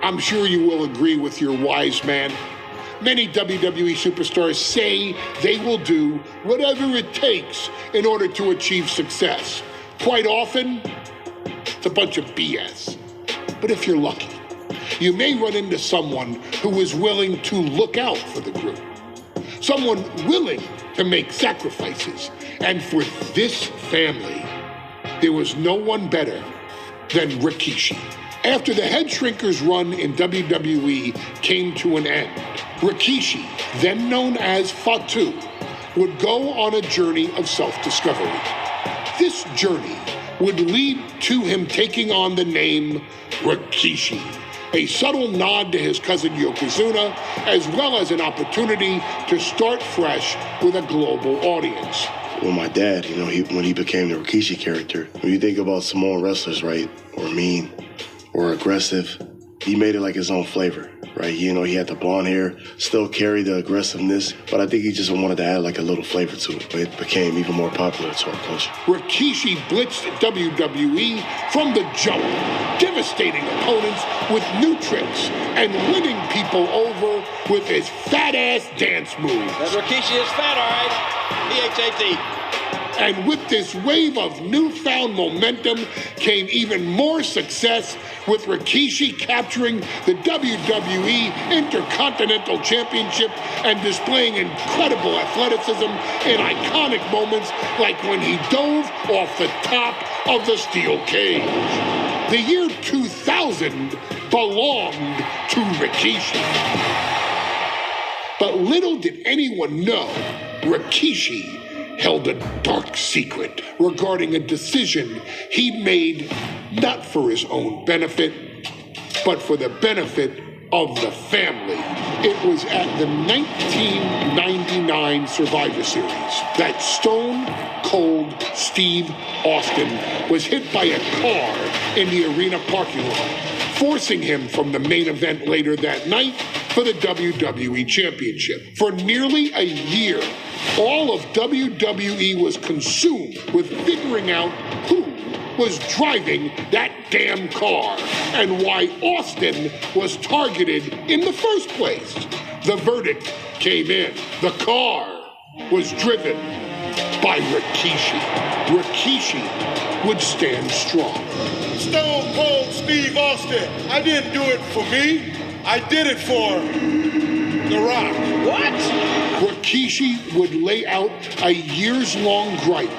I'm sure you will agree with your wise man. Many WWE superstars say they will do whatever it takes in order to achieve success. Quite often, it's a bunch of BS. But if you're lucky, you may run into someone who is willing to look out for the group. Someone willing to make sacrifices. And for this family, there was no one better than Rikishi. After the Head Shrinkers run in WWE came to an end, Rikishi, then known as Fatu, would go on a journey of self-discovery. This journey would lead to him taking on the name Rikishi, a subtle nod to his cousin Yokozuna, as well as an opportunity to start fresh with a global audience. Well, my dad, when he became the Rikishi character, when you think about Samoan wrestlers, right, or mean, or aggressive, he made it like his own flavor, right? He had the blonde hair, still carried the aggressiveness, but I think he just wanted to add like a little flavor to it. But it became even more popular to our culture. Rikishi blitzed WWE from the jump, devastating opponents with new tricks and winning people over with his fat-ass dance moves. That Rikishi is fat, all right. P-H-A-T. And with this wave of newfound momentum came even more success, with Rikishi capturing the WWE Intercontinental Championship and displaying incredible athleticism in iconic moments like when he dove off the top of the steel cage. The year 2000 belonged to Rikishi. But little did anyone know, Rikishi held a dark secret regarding a decision he made not for his own benefit, but for the benefit of the family. It was at the 1999 Survivor Series that Stone Cold Steve Austin was hit by a car in the arena parking lot, forcing him from the main event later that night for the WWE Championship. For nearly a year, all of WWE was consumed with figuring out who was driving that damn car and why Austin was targeted in the first place. The verdict came in. The car was driven by Rikishi. Rikishi would stand strong. Stone Cold Steve Austin, I didn't do it for me. I did it for The Rock. What? Rikishi would lay out a years-long gripe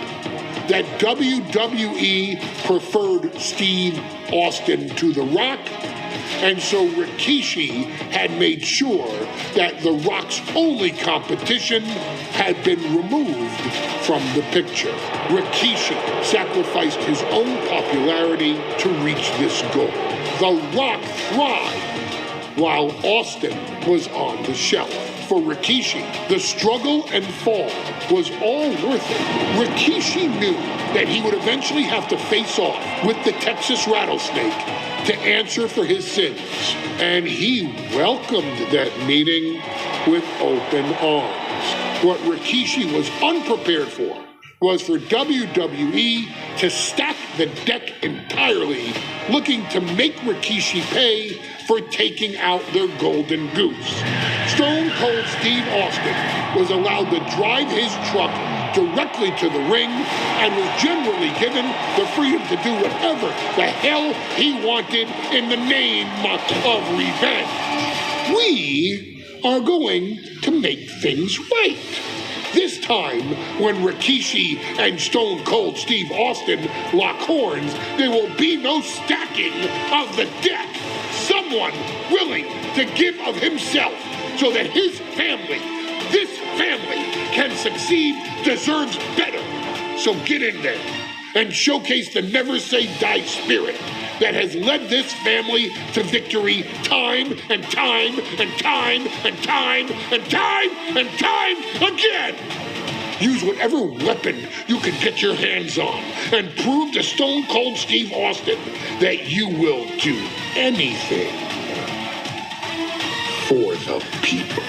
that WWE preferred Steve Austin to The Rock, and so Rikishi had made sure that The Rock's only competition had been removed from the picture. Rikishi sacrificed his own popularity to reach this goal. The Rock thrived while Austin was on the shelf. For Rikishi, the struggle and fall was all worth it. Rikishi knew that he would eventually have to face off with the Texas Rattlesnake to answer for his sins, and he welcomed that meeting with open arms. What Rikishi was unprepared for was for WWE to stack the deck entirely, looking to make Rikishi pay for taking out their golden goose. Stone Cold Steve Austin was allowed to drive his truck directly to the ring and was generally given the freedom to do whatever the hell he wanted in the name of revenge. We are going to make things right. This time, when Rikishi and Stone Cold Steve Austin lock horns, there will be no stacking of the deck. Someone willing to give of himself so that his family, this family, can succeed deserves better. So get in there and showcase the never say die spirit that has led this family to victory time and time and time and time and time and time again. Use whatever weapon you can get your hands on and prove to Stone Cold Steve Austin that you will do anything for the people.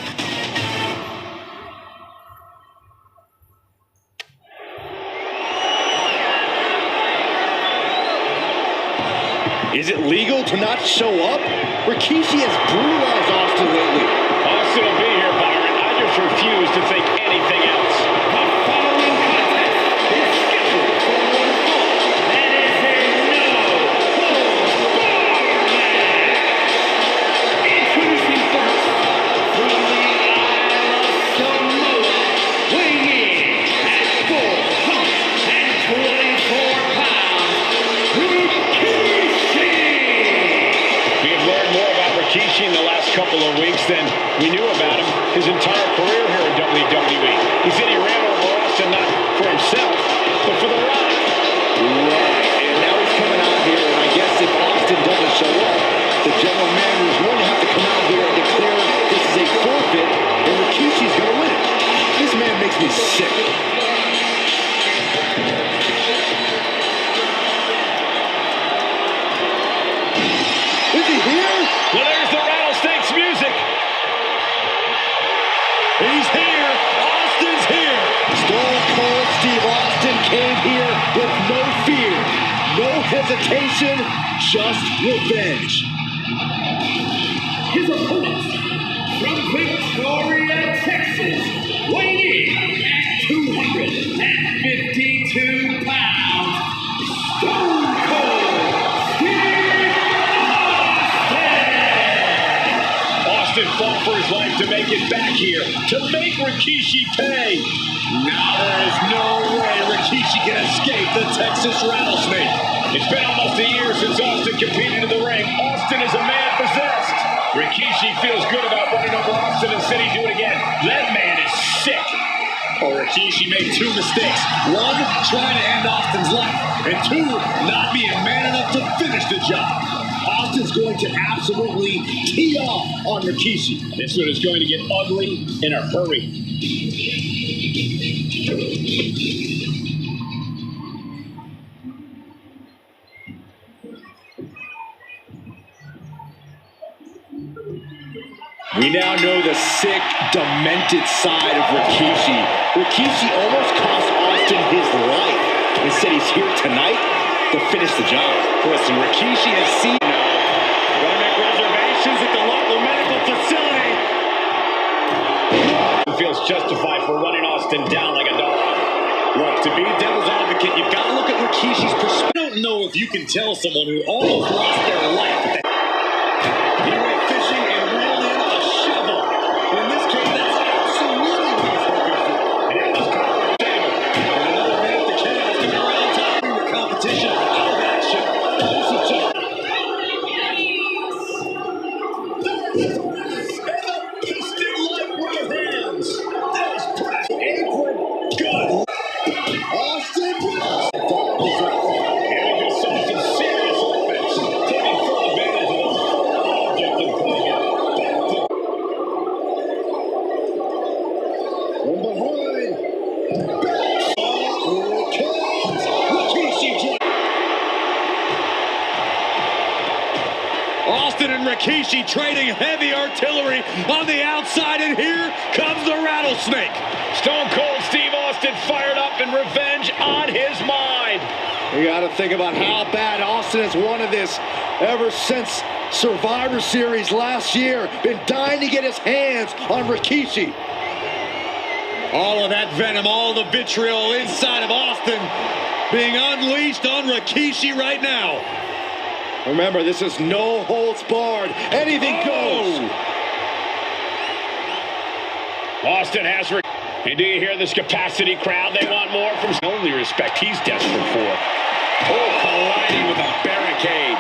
Is it legal to not show up? Rikishi has brutalized Austin lately. Austin will be here, Byron. I just refuse to think anything else. The following contest is scheduled for one fall. That is a no-holds-barred match. Introducing first, from the Isle of Samoa, weighing in at 424 pounds, Rikishi! We have learned more about Rikishi in the last couple of weeks than we knew about him his entire career here in WWE. He said he ran over Austin not for himself, but for the Rock. Right, and now he's coming out here, and I guess if Austin doesn't show up, the general manager is going to have to come out here and declare this is a forfeit, and Rikishi's going to win it. This man makes me sick. Is he here? Well, there's the Rattlesnakes music. He's here. Austin's here. Stone Cold Steve Austin came here with no fear, no hesitation, just revenge. His opponent, from Victoria, Texas, weighing in at 252 pounds, Stone Cold Steve Austin! Austin fought for his life to make it back here, to make Rikishi pay. Now there is no way Rikishi can escape the Texas Rattlesnake. It's been almost a year since Austin competed in the ring. Austin is a man possessed. Rikishi feels good about running over Austin and said he'd do it again. That man is sick. Oh, Rikishi made two mistakes. One, trying to end Austin's life. And two, not being man enough to finish the job. Austin's going to absolutely tee off on Rikishi. This one is going to get ugly in a hurry. We now know the sick, demented side of Rikishi. Rikishi almost cost Austin his life and said he's here tonight to finish the job. Listen, Rikishi has seen now. Gotta make reservations at the local medical facility. He feels justified for running Austin down like a dog. Look, to be devil's advocate, you've got to look at Rikishi's perspective. I don't know if you can tell someone who almost lost their life. He went fishing and reeled in a shovel. In this case, that's absolutely what he's looking for. And it was caught on the table. And another man at the chaos to go around top of the competition out of action. This is just... Piston like right hands. That was pressure. Apron. Good. Austin. And we just saw some serious offense, taking full advantage of the object of play here. From behind. Here it comes. Rikishi. Austin and Rikishi trading heavy artillery on the outside, and here comes the Rattlesnake. Stone Cold Steve Austin fired up and revenge on his mind. We got to think about how bad Austin has wanted this ever since Survivor Series last year. Been dying to get his hands on Rikishi. All of that venom, all the vitriol inside of Austin being unleashed on Rikishi right now. Remember, this is no holds barred. Anything goes. Austin has and do you hear this capacity crowd? They want more from the only respect he's desperate for. Oh, colliding with a barricade.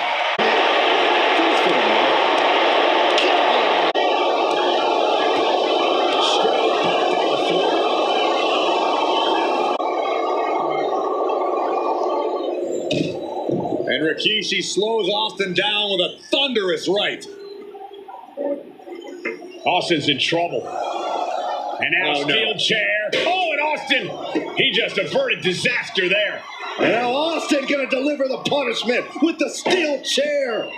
And Rikishi slows Austin down with a thunderous right. Austin's in trouble. And now steel chair. Oh, and Austin, he just averted disaster there. And now Austin going to deliver the punishment with the steel chair.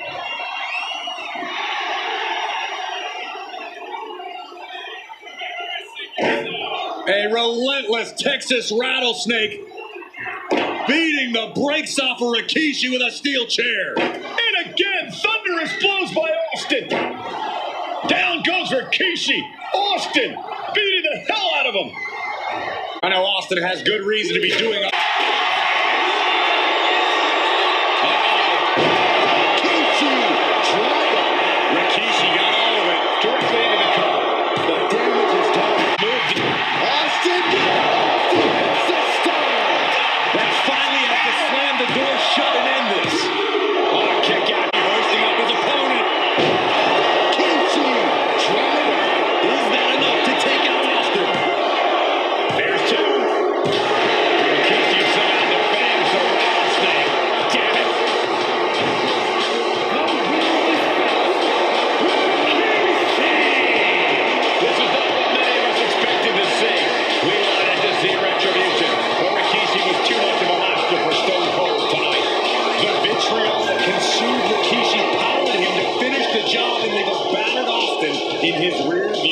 A relentless Texas Rattlesnake beating the brakes off of Rikishi with a steel chair. And again. Thunderous blows by Austin. Down goes Rikishi. Austin beating the hell out of him. I know Austin has good reason to be doing it. Rikishi got all of it directly into the cover. The damage is done. Austin hits the star. That's finally has to slam the door shut and end this. Oh, kick out. Hoisting up his opponent. Rikishi driver. Is that enough to take out Austin? There's two. Rikishi somehow defends the rattlesnake. Damn it. This is not what many of us expected to see. We wanted to see retribution, but Rikishi was too much of a monster for Stone Cold tonight. The vitriol that consumed Rikishi powered him to finish the job and leave a battered Austin in his rear view.